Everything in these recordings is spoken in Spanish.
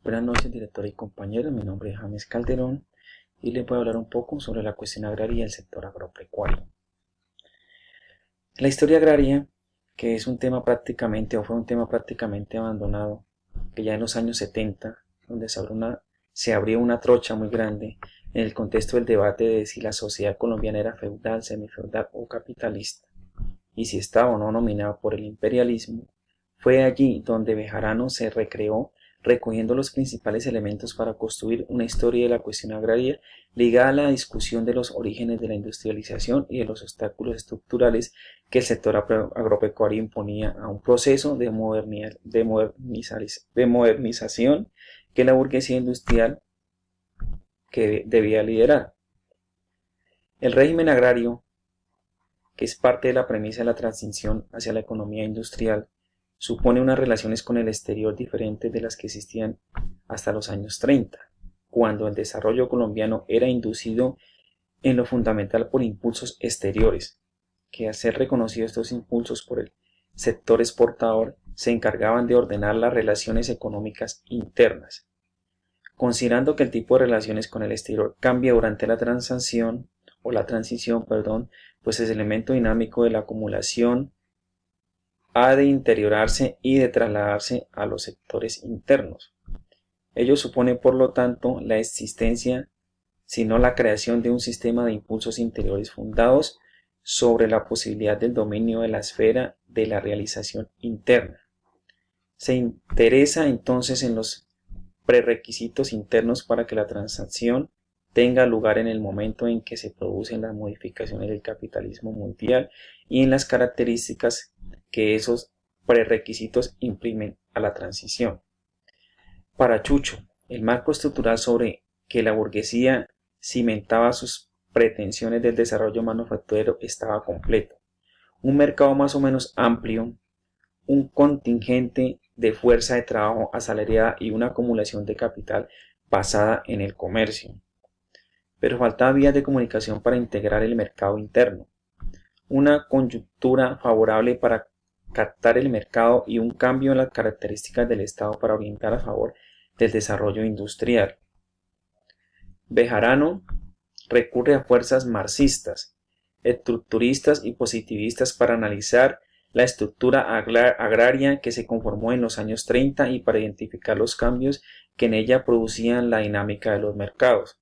Buenas noches, directora y compañeros. Mi nombre es James Calderón y les voy a hablar un poco sobre la cuestión agraria y el sector agropecuario. La historia agraria, que es un tema prácticamente, o fue un tema prácticamente abandonado, que ya en los años 70, donde se abrió una trocha muy grande en el contexto del debate de si la sociedad colombiana era feudal, semifeudal o capitalista, y si estaba o no nominada por el imperialismo. Fue allí donde Bejarano se recreó, recogiendo los principales elementos para construir una historia de la cuestión agraria ligada a la discusión de los orígenes de la industrialización y de los obstáculos estructurales que el sector agropecuario imponía a un proceso de modernización que la burguesía industrial debía liderar. El régimen agrario, que es parte de la premisa de la transición hacia la economía industrial, supone unas relaciones con el exterior diferentes de las que existían hasta los años 30, cuando el desarrollo colombiano era inducido en lo fundamental por impulsos exteriores, que al ser reconocidos estos impulsos por el sector exportador, se encargaban de ordenar las relaciones económicas internas. Considerando que el tipo de relaciones con el exterior cambia durante la transición, pues es el elemento dinámico de la acumulación ha de interiorarse y de trasladarse a los sectores internos. Ello supone, por lo tanto, la existencia, sino la creación de un sistema de impulsos interiores fundados sobre la posibilidad del dominio de la esfera de la realización interna. Se interesa entonces en los prerequisitos internos para que la transacción tenga lugar en el momento en que se producen las modificaciones del capitalismo mundial y en las características que esos prerequisitos imprimen a la transición. Para Chucho, el marco estructural sobre que la burguesía cimentaba sus pretensiones del desarrollo manufacturero estaba completo. Un mercado más o menos amplio, un contingente de fuerza de trabajo asalariada y una acumulación de capital basada en el comercio. Pero faltaba vías de comunicación para integrar el mercado interno, una coyuntura favorable para captar el mercado y un cambio en las características del Estado para orientar a favor del desarrollo industrial. Bejarano recurre a fuerzas marxistas, estructuristas y positivistas para analizar la estructura agraria que se conformó en los años 30 y para identificar los cambios que en ella producían la dinámica de los mercados,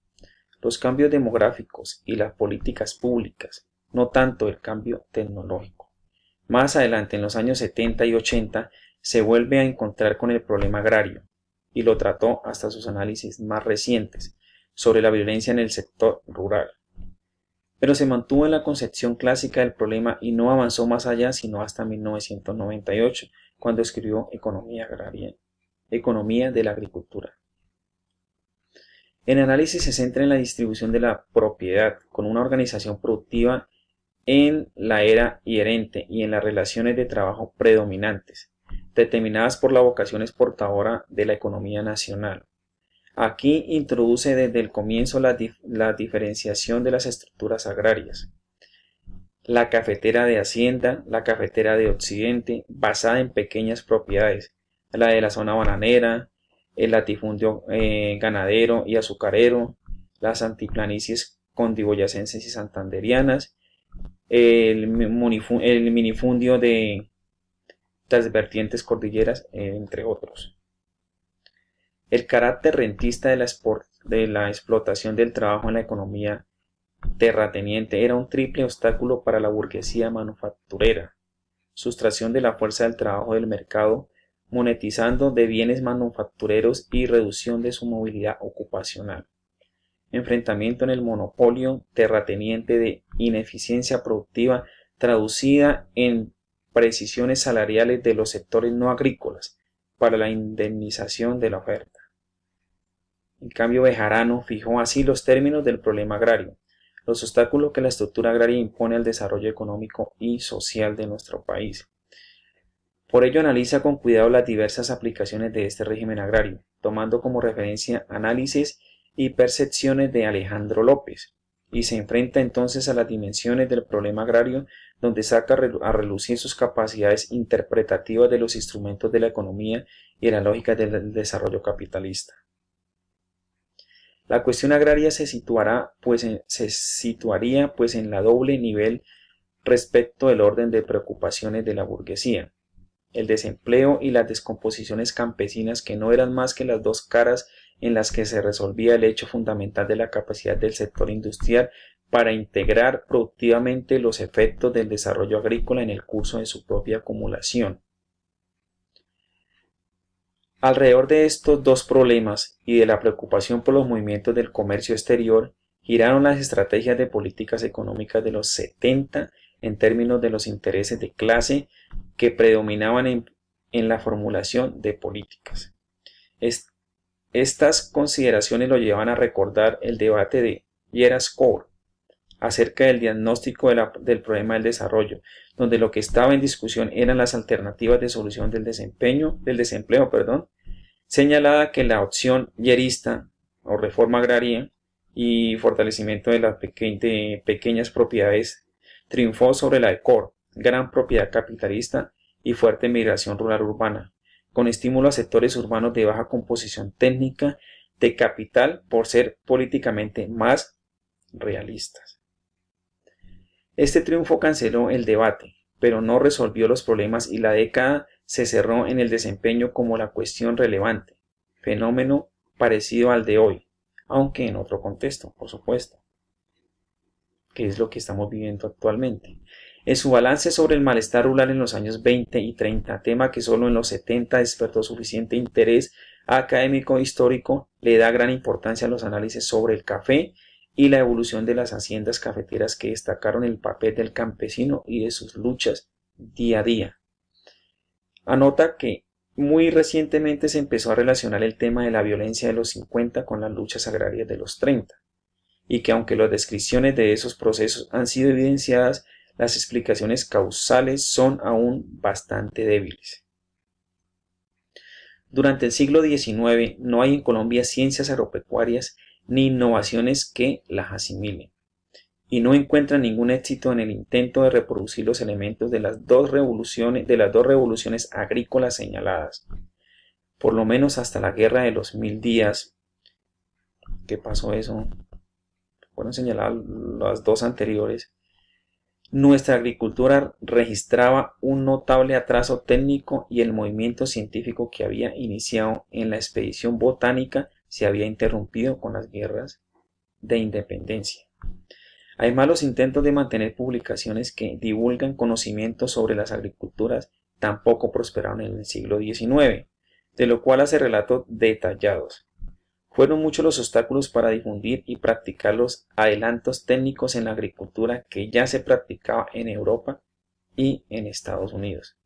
los cambios demográficos y las políticas públicas, no tanto el cambio tecnológico. Más adelante, en los años 70 y 80, se vuelve a encontrar con el problema agrario, y lo trató hasta sus análisis más recientes sobre la violencia en el sector rural. Pero se mantuvo en la concepción clásica del problema y no avanzó más allá sino hasta 1998, cuando escribió Economía agraria, Economía de la agricultura. El análisis se centra en la distribución de la propiedad, con una organización productiva en la era inherente y en las relaciones de trabajo predominantes, determinadas por la vocación exportadora de la economía nacional. Aquí introduce desde el comienzo la diferenciación de las estructuras agrarias. La cafetera de Hacienda, la cafetera de Occidente, basada en pequeñas propiedades, la de la zona bananera, el latifundio ganadero y azucarero, las antiplanicies condiboyacenses y santanderianas, el minifundio de las vertientes cordilleras, entre otros. El carácter rentista de la explotación del trabajo en la economía terrateniente era un triple obstáculo para la burguesía manufacturera: sustracción de la fuerza del trabajo del mercado, monetizando de bienes manufactureros y reducción de su movilidad ocupacional. Enfrentamiento en el monopolio terrateniente de ineficiencia productiva traducida en precisiones salariales de los sectores no agrícolas para la indemnización de la oferta. En cambio, Bejarano fijó así los términos del problema agrario, los obstáculos que la estructura agraria impone al desarrollo económico y social de nuestro país. Por ello analiza con cuidado las diversas aplicaciones de este régimen agrario, tomando como referencia análisis y percepciones de Alejandro López, y se enfrenta entonces a las dimensiones del problema agrario, donde saca a relucir sus capacidades interpretativas de los instrumentos de la economía y de la lógica del desarrollo capitalista. La cuestión agraria se situaría en la doble nivel respecto del orden de preocupaciones de la burguesía, el desempleo y las descomposiciones campesinas, que no eran más que las dos caras en las que se resolvía el hecho fundamental de la capacidad del sector industrial para integrar productivamente los efectos del desarrollo agrícola en el curso de su propia acumulación. Alrededor de estos dos problemas y de la preocupación por los movimientos del comercio exterior, giraron las estrategias de políticas económicas de los 70 en términos de los intereses de clase que predominaban en la formulación de políticas. Estas consideraciones lo llevan a recordar el debate de Yeras-Kohl acerca del diagnóstico del problema del desarrollo, donde lo que estaba en discusión eran las alternativas de solución del desempleo, señalada que la opción yerista o reforma agraria y fortalecimiento de las pequeñas propiedades triunfó sobre la de Kohl, gran propiedad capitalista y fuerte migración rural-urbana, con estímulo a sectores urbanos de baja composición técnica de capital por ser políticamente más realistas. Este triunfo canceló el debate, pero no resolvió los problemas y la década se cerró en el desempeño como la cuestión relevante, fenómeno parecido al de hoy, aunque en otro contexto, por supuesto, que es lo que estamos viviendo actualmente. En su balance sobre el malestar rural en los años 20 y 30, tema que solo en los 70 despertó suficiente interés académico e histórico, le da gran importancia a los análisis sobre el café y la evolución de las haciendas cafeteras que destacaron el papel del campesino y de sus luchas día a día. Anota que muy recientemente se empezó a relacionar el tema de la violencia de los 50 con las luchas agrarias de los 30, y que aunque las descripciones de esos procesos han sido evidenciadas, las explicaciones causales son aún bastante débiles. Durante el siglo XIX no hay en Colombia ciencias agropecuarias ni innovaciones que las asimilen, y no encuentran ningún éxito en el intento de reproducir los elementos de las dos revoluciones agrícolas señaladas, por lo menos hasta la Guerra de los 1000 días. ¿Qué pasó eso? Fueron señaladas las dos anteriores. Nuestra agricultura registraba un notable atraso técnico y el movimiento científico que había iniciado en la expedición botánica se había interrumpido con las guerras de independencia. Además, los intentos de mantener publicaciones que divulgan conocimientos sobre las agriculturas tampoco prosperaron en el siglo XIX, de lo cual hace relatos detallados. Fueron muchos los obstáculos para difundir y practicar los adelantos técnicos en la agricultura que ya se practicaba en Europa y en Estados Unidos.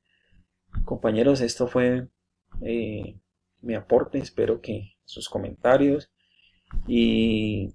Compañeros, esto fue mi aporte, espero que sus comentarios y